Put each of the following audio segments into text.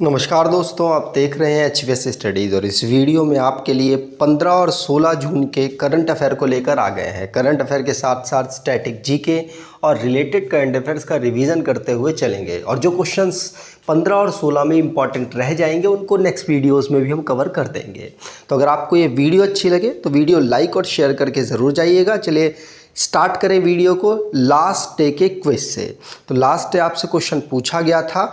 नमस्कार दोस्तों, आप देख रहे हैं एचवीएस स्टडीज़ और इस वीडियो में आपके लिए 15 और 16 जून के करंट अफेयर को लेकर आ गए हैं। करंट अफेयर के साथ साथ स्टैटिक जीके और रिलेटेड करंट अफेयर्स का रिवीजन करते हुए चलेंगे और जो क्वेश्चंस 15 और 16 में इंपॉर्टेंट रह जाएंगे उनको नेक्स्ट वीडियोस में भी हम कवर कर देंगे। तो अगर आपको ये वीडियो अच्छी लगे तो वीडियो लाइक और शेयर करके ज़रूर जाइएगा। चलिए स्टार्ट करें वीडियो को लास्ट डे के क्विज से। तो लास्ट डे आपसे क्वेश्चन पूछा गया था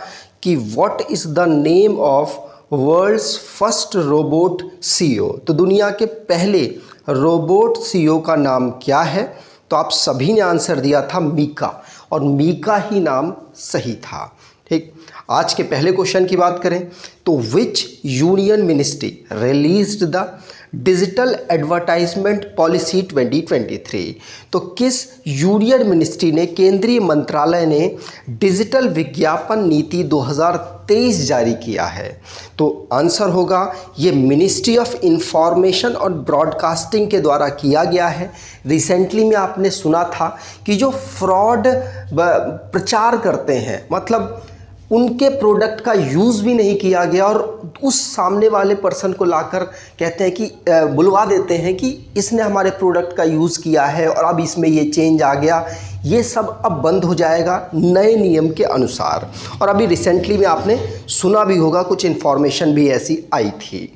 कि what is the name of world's first robot CEO. तो दुनिया के पहले रोबोट सीईओ का नाम क्या है? तो आप सभी ने आंसर दिया था मीका, और मीका ही नाम सही था। ठीक, आज के पहले क्वेश्चन की बात करें तो विच union ministry released the digital advertisement policy 2023। तो किस यूनियन मिनिस्ट्री ने, केंद्रीय मंत्रालय ने डिजिटल विज्ञापन नीति 2023 जारी किया है? तो आंसर होगा ये मिनिस्ट्री ऑफ इंफॉर्मेशन और ब्रॉडकास्टिंग के द्वारा किया गया है। रिसेंटली में आपने सुना था कि जो फ्रॉड प्रचार करते हैं, मतलब उनके प्रोडक्ट का यूज़ भी नहीं किया गया और उस सामने वाले पर्सन को लाकर कहते हैं कि बुलवा देते हैं कि इसने हमारे प्रोडक्ट का यूज़ किया है और अब इसमें ये चेंज आ गया, ये सब अब बंद हो जाएगा नए नियम के अनुसार। और अभी रिसेंटली में आपने सुना भी होगा, कुछ इन्फॉर्मेशन भी ऐसी आई थी।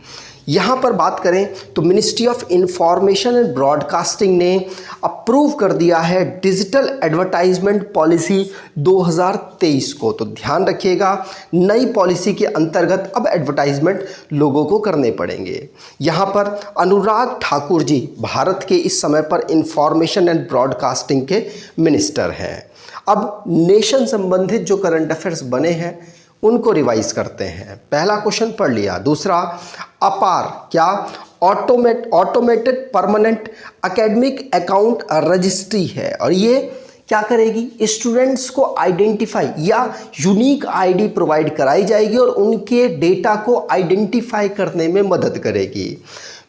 यहाँ पर बात करें तो ministry of information and broadcasting ने अप्रूव कर दिया है डिजिटल एडवर्टाइजमेंट पॉलिसी 2023 को। तो ध्यान रखिएगा, नई पॉलिसी के अंतर्गत अब एडवर्टाइजमेंट लोगों को करने पड़ेंगे। यहाँ पर अनुराग ठाकुर जी भारत के इस समय पर इंफॉर्मेशन एंड ब्रॉडकास्टिंग के मिनिस्टर हैं। अब नेशन संबंधित जो करंट अफेयर्स बने हैं उनको रिवाइज करते हैं। पहला क्वेश्चन पढ़ लिया। दूसरा, अपार क्या automated permanent academic account registry है, और ये क्या करेगी? स्टूडेंट्स को आइडेंटिफाई या यूनिक आईडी प्रोवाइड कराई जाएगी और उनके डेटा को आइडेंटिफाई करने में मदद करेगी।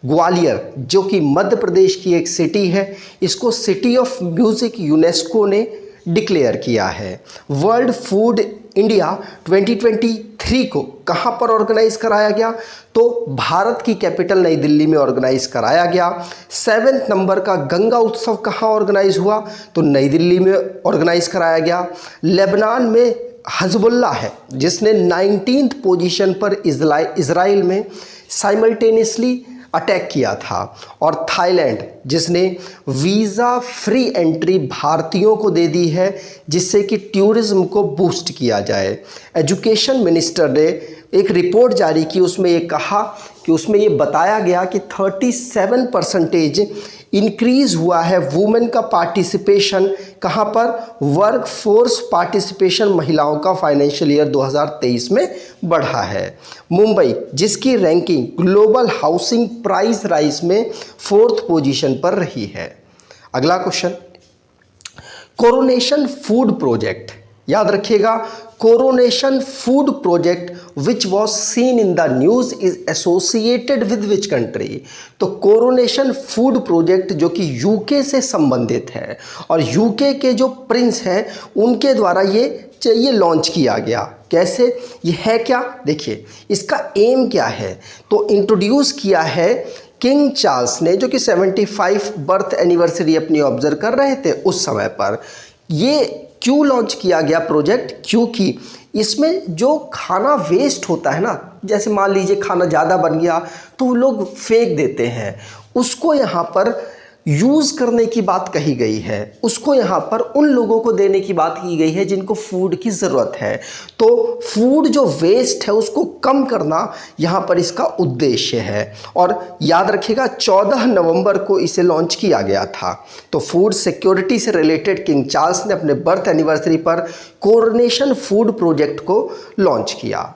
ग्वालियर जो कि मध्य प्रदेश की एक सिटी है, इसको सिटी ऑफ म्यूजिक यूनेस्को ने डिक्लेयर किया है। वर्ल्ड फूड इंडिया 2023 को कहाँ पर ऑर्गेनाइज कराया गया? तो भारत की कैपिटल नई दिल्ली में ऑर्गेनाइज कराया गया। 7वें नंबर का गंगा उत्सव कहाँ ऑर्गेनाइज हुआ? तो नई दिल्ली में ऑर्गेनाइज कराया गया। लेबनान में हजबुल्ला है जिसने 19th पोजीशन पर इजराइल में साइमल्टेनियसली अटैक किया था। और थाईलैंड जिसने वीज़ा फ्री एंट्री भारतीयों को दे दी है जिससे कि टूरिज्म को बूस्ट किया जाए। एजुकेशन मिनिस्टर ने एक रिपोर्ट जारी की, उसमें ये कहा कि उसमें ये बताया गया कि 37% इंक्रीज़ हुआ है वुमेन का पार्टिसिपेशन। कहाँ पर? वर्क फोर्स पार्टिसिपेशन महिलाओं का फाइनेंशियल ईयर 2023 में बढ़ा है। मुंबई जिसकी ranking global housing price rise में 4th पोजीशन पर रही है। अगला क्वेश्चन, कोरोनेशन फूड प्रोजेक्ट, याद रखिएगा, coronation food project which was seen in the news is associated with which country. तो कोरोनेशन फूड प्रोजेक्ट जो कि यूके से संबंधित है और यूके के जो प्रिंस हैं उनके द्वारा ये लॉन्च किया गया। कैसे? ये है क्या? देखिए इसका एम क्या है। तो इंट्रोड्यूस किया है किंग चार्ल्स ने, जो कि 75 बर्थ एनिवर्सरी अपनी ऑब्जर्व कर रहे थे उस समय पर। ये क्यों लॉन्च किया गया प्रोजेक्ट? क्योंकि इसमें जो खाना वेस्ट होता है ना, जैसे मान लीजिए खाना ज़्यादा बन गया तो लोग फेंक देते हैं, उसको यहाँ पर यूज़ करने की बात कही गई है। उसको यहाँ पर उन लोगों को देने की बात की गई है जिनको फूड की ज़रूरत है। तो फूड जो वेस्ट है उसको कम करना यहाँ पर इसका उद्देश्य है। और याद रखिएगा 14 नवंबर को इसे लॉन्च किया गया था। तो फूड सिक्योरिटी से रिलेटेड किंग चार्ल्स ने अपने बर्थ एनिवर्सरी पर कोरोनेशन फूड प्रोजेक्ट को लॉन्च किया।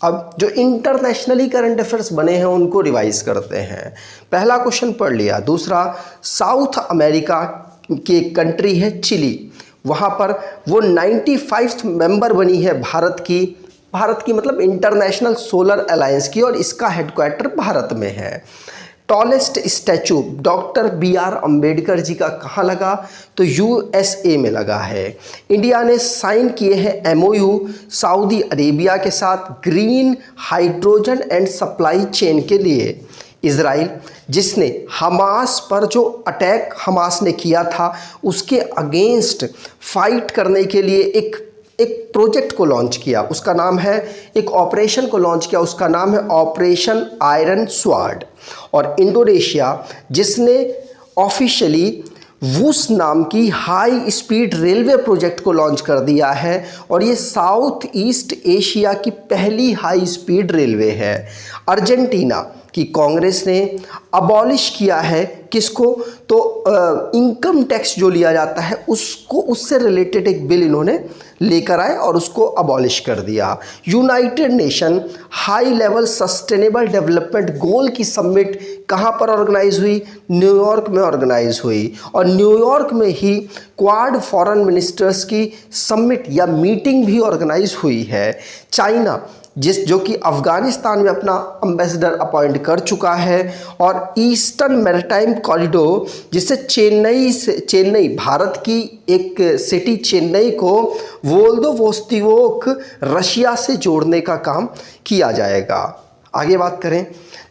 अब जो इंटरनेशनली करंट अफेयर्स बने हैं उनको रिवाइज करते हैं। पहला क्वेश्चन पढ़ लिया। दूसरा, साउथ अमेरिका की एक कंट्री है चिली, वहाँ पर वो 95th मेंबर बनी है भारत की मतलब इंटरनेशनल सोलर अलायंस की, और इसका हेडक्वार्टर भारत में है। Tallest statue doctor BR Ambedkar ji का कहाँ लगा? तो USA में लगा है। इंडिया ने साइन किए हैं MOU सऊदी अरेबिया के साथ green hydrogen and supply chain के लिए। इजराइल जिसने हमास पर जो अटैक हमास ने किया था उसके अगेंस्ट फाइट करने के लिए एक प्रोजेक्ट को लॉन्च किया, उसका नाम है, एक ऑपरेशन को लॉन्च किया, उसका नाम है ऑपरेशन आयरन स्वॉर्ड। और इंडोनेशिया जिसने ऑफिशियली वूस नाम की हाई स्पीड रेलवे प्रोजेक्ट को लॉन्च कर दिया है और ये साउथ ईस्ट एशिया की पहली हाई स्पीड रेलवे है। अर्जेंटीना की कांग्रेस ने अबॉलिश किया है किसको? तो इनकम टैक्स जो लिया जाता है उसको, उससे रिलेटेड एक बिल इन्होंने लेकर आए और उसको अबॉलिश कर दिया। United nation high level sustainable development goal की समिट कहाँ पर ऑर्गेनाइज हुई? न्यूयॉर्क में ऑर्गेनाइज हुई और न्यूयॉर्क में ही क्वाड फॉरेन मिनिस्टर्स की समिट या मीटिंग भी ऑर्गेनाइज हुई है। चाइना जो कि अफ़गानिस्तान में अपना एम्बेसडर अपॉइंट कर चुका है और ईस्टर्न मैरीटाइम कॉरिडोर जिससे चेन्नई भारत की एक सिटी चेन्नई को वोल्दोवोस्तोक रशिया से जोड़ने का काम किया जाएगा। आगे बात करें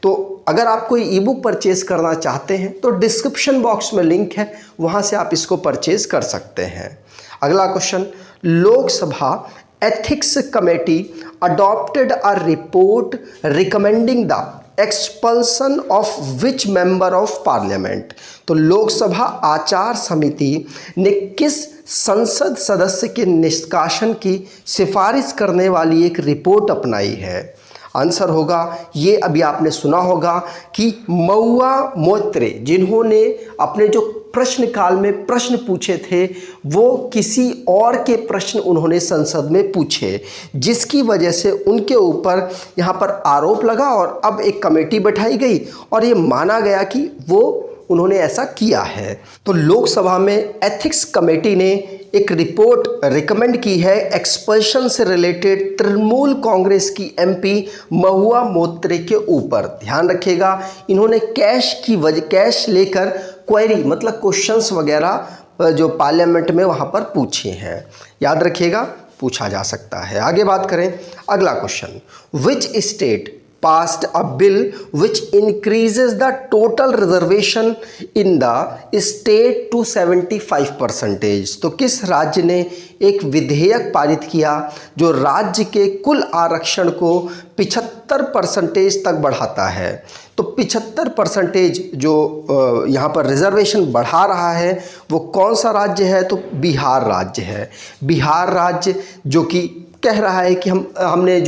तो अगर आप कोई ई बुक परचेज़ करना चाहते हैं तो डिस्क्रिप्शन बॉक्स में लिंक है, वहाँ से आप इसको परचेज़ कर सकते हैं। अगला question, Lok Sabha ethics committee adopted a report recommending the expulsion of which member of parliament? तो लोकसभा आचार समिति ने किस संसद सदस्य के निष्कासन की सिफारिश करने वाली एक रिपोर्ट अपनाई है? आंसर होगा, ये अभी आपने सुना होगा कि महुआ मोइत्रा जिन्होंने अपने जो प्रश्नकाल में प्रश्न पूछे थे वो किसी और के प्रश्न उन्होंने संसद में पूछे, जिसकी वजह से उनके ऊपर यहाँ पर आरोप लगा और अब एक कमेटी बैठाई गई और ये माना गया कि वो उन्होंने ऐसा किया है। तो लोकसभा में एथिक्स कमेटी ने एक रिपोर्ट रिकमेंड की है एक्सपल्शन से रिलेटेड तृणमूल कांग्रेस की MP महुआ मोइत्रा के ऊपर। ध्यान रखिएगा, इन्होंने कैश लेकर क्वेरी मतलब क्वेश्चंस वगैरह जो पार्लियामेंट में वहाँ पर पूछे हैं। याद रखिएगा, पूछा जा सकता है। आगे बात करें, अगला question, which state passed a bill which increases the total reservation in the state to 75%। तो किस राज्य ने एक विधेयक पारित किया जो राज्य के कुल आरक्षण को 75% तक बढ़ाता है? तो 75% जो यहाँ पर रिजर्वेशन बढ़ा रहा है वो कौन सा राज्य है? तो बिहार राज्य है। बिहार राज्य जो कि कह रहा है कि हमने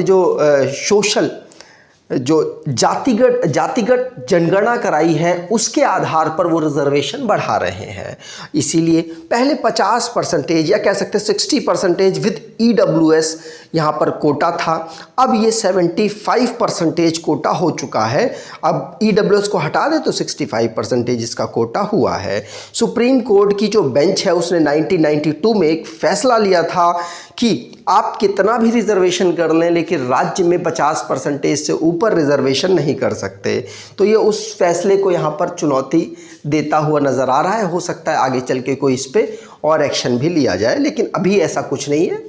जो सोशल जो जातिगत जनगणना कराई है उसके आधार पर वो रिजर्वेशन बढ़ा रहे हैं। इसीलिए पहले 50% या कह सकते हैं 60% विद EWS यहाँ पर कोटा था, अब ये 75% कोटा हो चुका है। अब EWS को हटा दे तो 65% इसका कोटा हुआ है। सुप्रीम कोर्ट की जो बेंच है उसने 1992 में एक फैसला लिया था कि आप कितना भी रिजर्वेशन कर लें लेकिन राज्य में 50% से ऊपर रिजर्वेशन नहीं कर सकते। तो ये उस फैसले को यहाँ पर चुनौती देता हुआ नज़र आ रहा है। हो सकता है आगे चल के कोई इस पर और एक्शन भी लिया जाए, लेकिन अभी ऐसा कुछ नहीं है।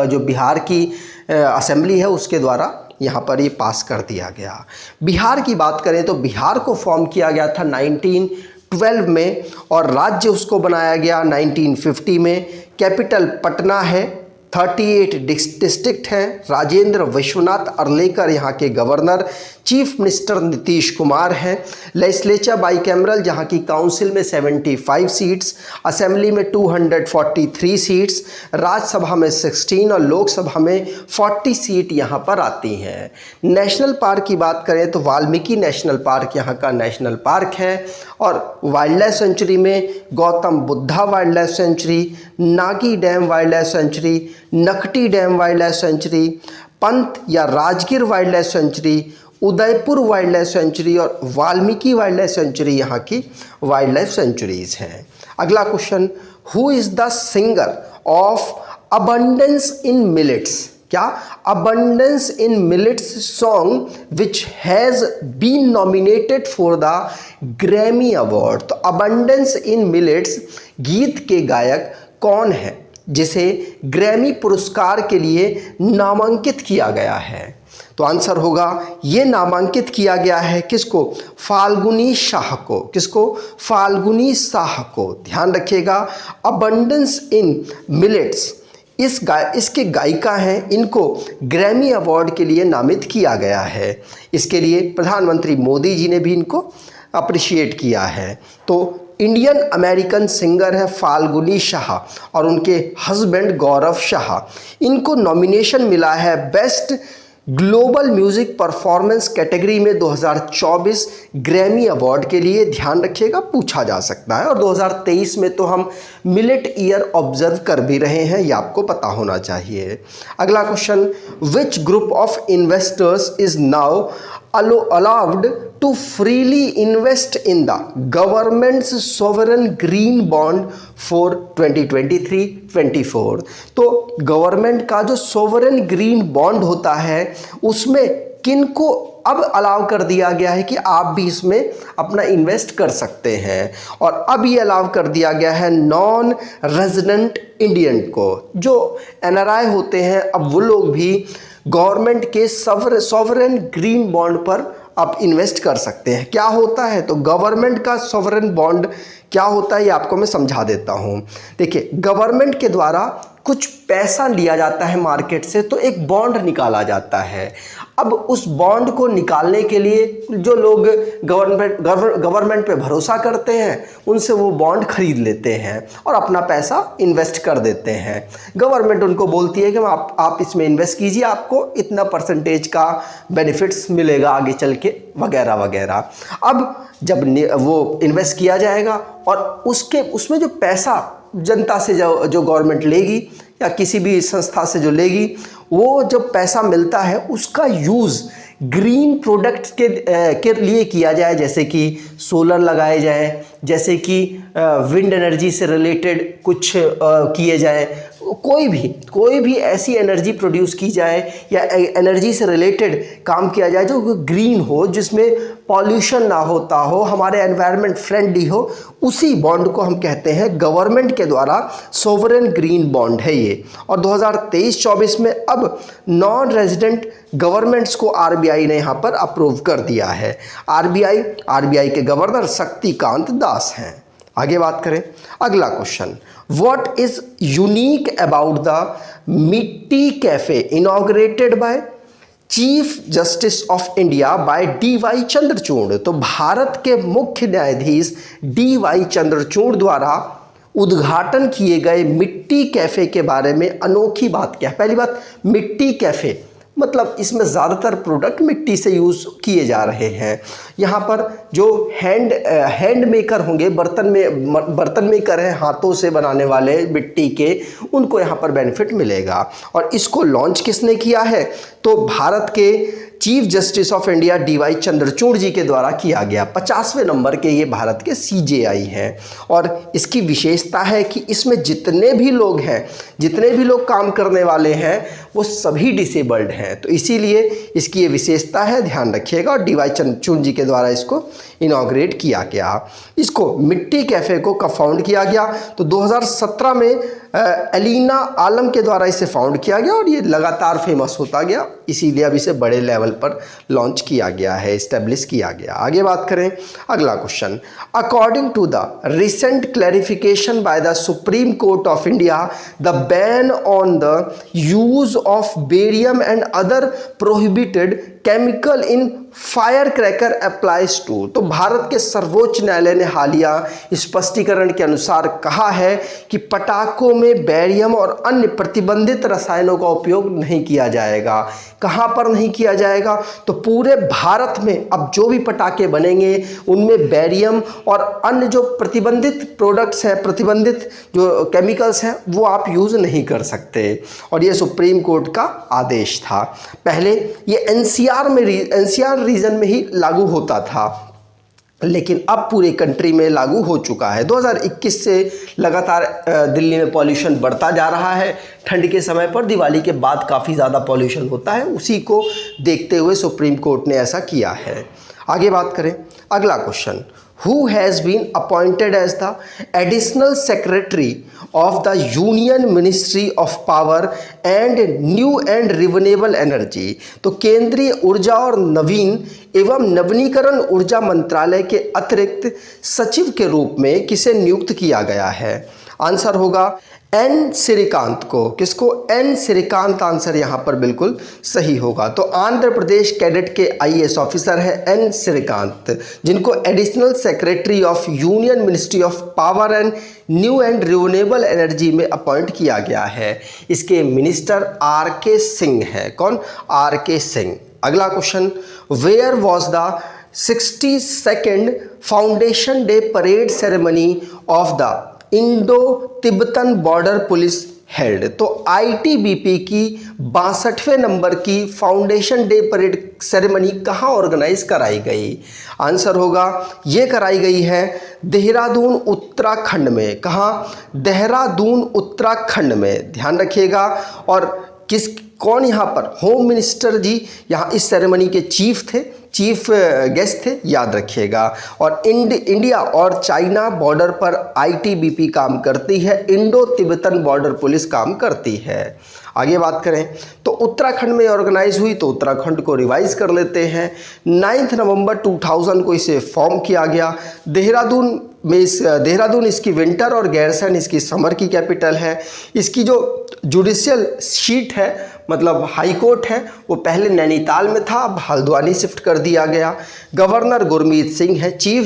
जो बिहार की असेंबली है उसके द्वारा यहाँ पर ये पास कर दिया गया। बिहार की बात करें तो बिहार को फॉर्म किया गया था 1912 में और राज्य उसको बनाया गया 1950 में। कैपिटल पटना है, 38 डिस्ट्रिक्ट हैं। राजेंद्र विश्वनाथ अर्लेकर यहाँ के governor, chief minister Nitish Kumar हैं। लेजिस्लेचर बाईकैमरल जहाँ की काउंसिल में 75 सीट्स, असेंबली में 243 सीट्स, राज्यसभा में 16 और लोकसभा में 40 सीट यहाँ पर आती हैं। नेशनल पार्क की बात करें तो वाल्मीकि नेशनल पार्क यहाँ का नेशनल पार्क है और वाइल्ड लाइफ सेंचुरी में Gautam Buddha wild life sanctuary, Nagi dam wild life sanctuary, Nakti dam wild life sanctuary, Pant या Rajgir wild life sanctuary, Udaipur wild life sanctuary और वाल्मीकि वाइल्ड लाइफ सेंचुरी यहाँ की वाइल्ड लाइफ सेंचुरीज हैं। अगला question, who is the singer of abundance in millets? क्या? Abundance in millets song which has been nominated for the Grammy award. तो abundance in millets गीत के गायक कौन है जिसे ग्रैमी पुरस्कार के लिए नामांकित किया गया है? तो आंसर होगा, ये नामांकित किया गया है किसको? फाल्गुनी शाह को। किसको? फाल्गुनी शाह को। ध्यान रखिएगा, अबंडेंस इन मिलेट्स इसके गायिका हैं, इनको ग्रैमी अवार्ड के लिए नामित किया गया है। इसके लिए प्रधानमंत्री मोदी जी ने भी इनको अप्रिशिएट किया है। तो इंडियन अमेरिकन सिंगर है फाल्गुनी शाह और उनके हस्बैंड गौरव शाह। इनको नॉमिनेशन मिला है best global music performance category में 2024 ग्रैमी अवार्ड के लिए। ध्यान रखिएगा, पूछा जा सकता है। और 2023 में तो हम मिलेट ईयर ऑब्जर्व कर भी रहे हैं, ये आपको पता होना चाहिए। अगला question, which group of investors is now allowed to freely invest in the government's sovereign green bond for 2023-24। तो गवर्नमेंट का जो सोवरेन ग्रीन बॉन्ड होता है उसमें किनको अब अलाउ कर दिया गया है कि आप भी इसमें अपना इन्वेस्ट कर सकते हैं। और अब ये अलाउ कर दिया गया है नॉन रेजिडेंट इंडियन को। जो NRI होते हैं अब वो लोग भी गवर्नमेंट के सॉवरेन ग्रीन बॉन्ड पर आप इन्वेस्ट कर सकते हैं। क्या होता है? तो गवर्नमेंट का सॉवरेन बॉन्ड क्या होता है ये आपको मैं समझा देता हूँ। देखिए, गवर्नमेंट के द्वारा कुछ पैसा लिया जाता है मार्केट से, तो एक बॉन्ड निकाला जाता है। अब उस बॉन्ड को निकालने के लिए जो लोग गवर्नमेंट पे भरोसा करते हैं उनसे वो बॉन्ड खरीद लेते हैं और अपना पैसा इन्वेस्ट कर देते हैं। गवर्नमेंट उनको बोलती है कि आप इसमें इन्वेस्ट कीजिए, आपको इतना परसेंटेज का बेनिफिट्स मिलेगा आगे चल के, वगैरह वगैरह। अब जब वो इन्वेस्ट किया जाएगा और उसमें जो पैसा जनता से जो गवर्नमेंट लेगी या किसी भी संस्था से जो लेगी, वो जब पैसा मिलता है उसका यूज़ ग्रीन प्रोडक्ट के लिए किया जाए, जैसे कि सोलर लगाए जाए, जैसे कि विंड एनर्जी से रिलेटेड कुछ किए जाए, कोई भी ऐसी एनर्जी प्रोड्यूस की जाए या एनर्जी से रिलेटेड काम किया जाए जो ग्रीन हो, जिसमें पॉल्यूशन ना होता हो, हमारे एनवायरनमेंट फ्रेंडली हो, उसी बॉन्ड को हम कहते हैं गवर्नमेंट के द्वारा सोवरेन ग्रीन बॉन्ड है ये। और 2023-24 में अब नॉन रेजिडेंट गवर्नमेंट्स को RBI ने यहाँ पर अप्रूव कर दिया है। RBI के गवर्नर शक्तिकांत दास हैं। आगे बात करें, अगला question, what is unique about the Mitti cafe inaugurated by chief justice of India by DY Chandrachud. तो भारत के मुख्य न्यायाधीश DY चंद्रचूड़ द्वारा उद्घाटन किए गए मिट्टी कैफे के बारे में अनोखी बात क्या है? पहली बात, मिट्टी कैफे मतलब इसमें ज़्यादातर प्रोडक्ट मिट्टी से यूज़ किए जा रहे हैं। यहाँ पर जो हैंड मेकर होंगे, बर्तन मेकर हैं, हाथों से बनाने वाले मिट्टी के, उनको यहाँ पर बेनिफिट मिलेगा। और इसको लॉन्च किसने किया है? तो भारत के chief justice of India DY Chandrachud ji के द्वारा किया गया। 50वें नंबर के ये भारत के CJI हैं। और इसकी विशेषता है कि इसमें जितने भी लोग हैं, जितने भी लोग काम करने वाले हैं, वो सभी डिसेबल्ड हैं। तो इसीलिए इसकी ये विशेषता है, ध्यान रखिएगा। और DY चंद्रचूड़ जी के द्वारा इसको इनॉग्रेट किया गया। इसको मिट्टी कैफ़े को कब फाउंड किया गया? तो 2017 में एलिना आलम के द्वारा इसे फाउंड किया गया और ये लगातार फेमस होता गया, इसीलिए अब इसे बड़े लेवल पर लॉन्च किया गया है, इस्टेब्लिश किया गया। आगे बात करें, अगला question, according to the recent clarification by the supreme court of India, the ban on the use of barium and other prohibited chemical in fire cracker applies to. तो भारत के सर्वोच्च न्यायालय ने हालिया स्पष्टीकरण के अनुसार कहा है कि पटाखों में बेरियम और अन्य प्रतिबंधित रसायनों का उपयोग नहीं किया जाएगा। कहाँ पर नहीं किया जाएगा? तो पूरे भारत में अब जो भी पटाखे बनेंगे उनमें बेरियम और अन्य जो प्रतिबंधित प्रोडक्ट्स हैं, प्रतिबंधित जो केमिकल्स हैं, वो आप यूज़ नहीं कर सकते। और ये सुप्रीम कोर्ट का आदेश था। पहले ये NCR रीजन में ही लागू होता था, लेकिन अब पूरे कंट्री में लागू हो चुका है। 2021 से लगातार दिल्ली में पॉल्यूशन बढ़ता जा रहा है। ठंड के समय पर दिवाली के बाद काफ़ी ज़्यादा पॉल्यूशन होता है, उसी को देखते हुए सुप्रीम कोर्ट ने ऐसा किया है। आगे बात करें, अगला question, who has been appointed as the additional secretary of the Union Ministry of Power and New and Renewable Energy। तो केंद्रीय ऊर्जा और नवीन एवं नवीनीकरण ऊर्जा मंत्रालय के अतिरिक्त सचिव के रूप में किसे नियुक्त किया गया है? आंसर होगा एन श्रीकांत को। किसको? एन श्रीकांत आंसर यहाँ पर बिल्कुल सही होगा। तो आंध्र प्रदेश कैडेट के आईएएस ऑफिसर है एन श्रीकांत, जिनको additional secretary of union ministry of power and new and renewable energy में अपॉइंट किया गया है। इसके मिनिस्टर आर के सिंह है। कौन? Are K Singh. अगला question, where was the 62nd foundation day parade ceremony of the Indo Tibetan border police held. तो ITBP की 62वें नंबर की फाउंडेशन डे परेड सेरेमनी कहाँ ऑर्गेनाइज कराई गई? आंसर होगा ये कराई गई है देहरादून उत्तराखंड में। कहाँ? देहरादून उत्तराखंड में, ध्यान रखिएगा। और कौन यहाँ पर? होम मिनिस्टर जी यहाँ इस सेरेमनी के चीफ गेस्ट थे, याद रखिएगा। और इंडिया और चाइना बॉर्डर पर आईटीबीपी काम करती है, इंडो तिब्बतन बॉर्डर पुलिस काम करती है। आगे बात करें तो उत्तराखंड में ऑर्गेनाइज हुई, तो उत्तराखंड को रिवाइज कर लेते हैं। 9 नवंबर 2000 को इसे फॉर्म किया गया। देहरादून इसकी विंटर और गैरसैंण इसकी समर की कैपिटल है। इसकी जो जुडिशियल सीट है, मतलब हाई कोर्ट है, वो पहले नैनीताल में था, अब हल्द्वानी शिफ्ट कर दिया गया। गवर्नर गुरमीत सिंह है। चीफ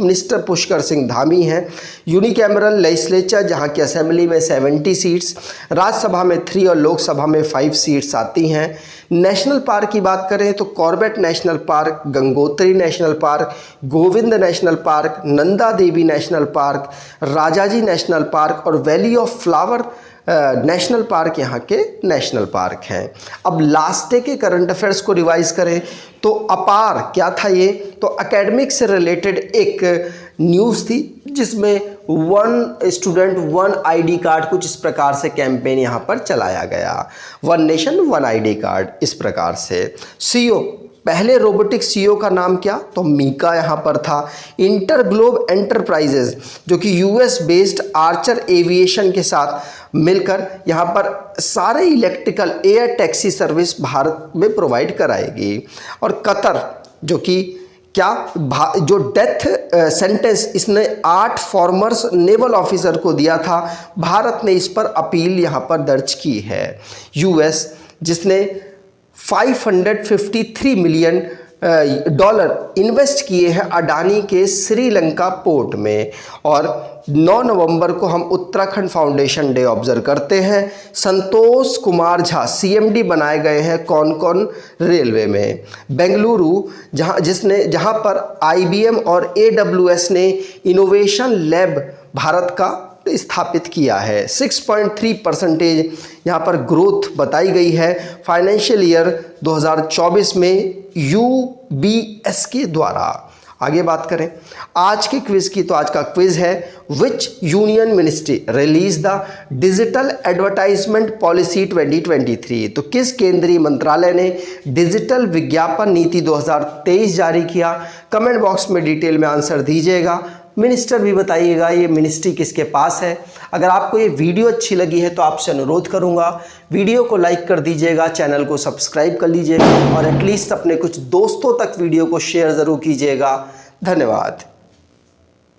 मिनिस्टर पुष्कर सिंह धामी हैं। यूनिकैमरल लेजिस्लेचर, जहाँ की असेंबली में 70 सीट्स, राज्यसभा में 3 और लोकसभा में 5 सीट्स आती हैं। नेशनल पार्क की बात करें तो Corbett national park, Gangotri national park, Govind national park, Nanda Devi national park, Rajaji national park और valley of flower national park यहाँ के नेशनल पार्क हैं। अब लास्ट डे के करंट अफेयर्स को रिवाइज करें तो अपार क्या था ये? तो एकेडमिक से रिलेटेड एक न्यूज़ थी, जिसमें 1 स्टूडेंट 1 आईडी कार्ड, कुछ इस प्रकार से कैंपेन यहाँ पर चलाया गया। 1 नेशन 1 आईडी कार्ड, इस प्रकार से। सीईओ, पहले रोबोटिक सीईओ का नाम क्या? तो मीका यहाँ पर था। इंटरग्लोब एंटरप्राइजेज, जो कि यूएस बेस्ड आर्चर एविएशन के साथ मिलकर यहाँ पर सारे electrical air taxi service Bharat में प्रोवाइड कराएगी। और कतर, जो कि जो डेथ सेंटेंस इसने 8 फॉर्मर्स नेवल ऑफिसर को दिया था, भारत ने इस पर अपील यहाँ पर दर्ज की है। यूएस, जिसने $553 मिलियन इन्वेस्ट किए हैं अडानी के श्रीलंका पोर्ट में। और 9 नवंबर को हम उत्तराखंड फाउंडेशन डे ऑब्जर्व करते हैं। संतोष कुमार झा सीएमडी बनाए गए हैं कौन कौन? रेलवे में। बेंगलुरु, जहां पर आईबीएम और AWS ने इनोवेशन लैब भारत का स्थापित किया है। 6.3% यहाँ पर ग्रोथ बताई गई है फाइनेंशियल ईयर 2024 में UBS के द्वारा। आगे बात करें आज के क्विज की, तो आज का क्विज है विच union ministry release the digital advertisement policy 2023। तो किस केंद्रीय मंत्रालय ने डिजिटल विज्ञापन नीति 2023 जारी किया? कमेंट बॉक्स में डिटेल में आंसर दीजिएगा। मिनिस्टर भी बताइएगा ये मिनिस्ट्री किसके पास है। अगर आपको ये वीडियो अच्छी लगी है तो आपसे अनुरोध करूंगा वीडियो को लाइक कर दीजिएगा, चैनल को सब्सक्राइब कर लीजिएगा और एटलीस्ट अपने कुछ दोस्तों तक वीडियो को शेयर ज़रूर कीजिएगा। धन्यवाद।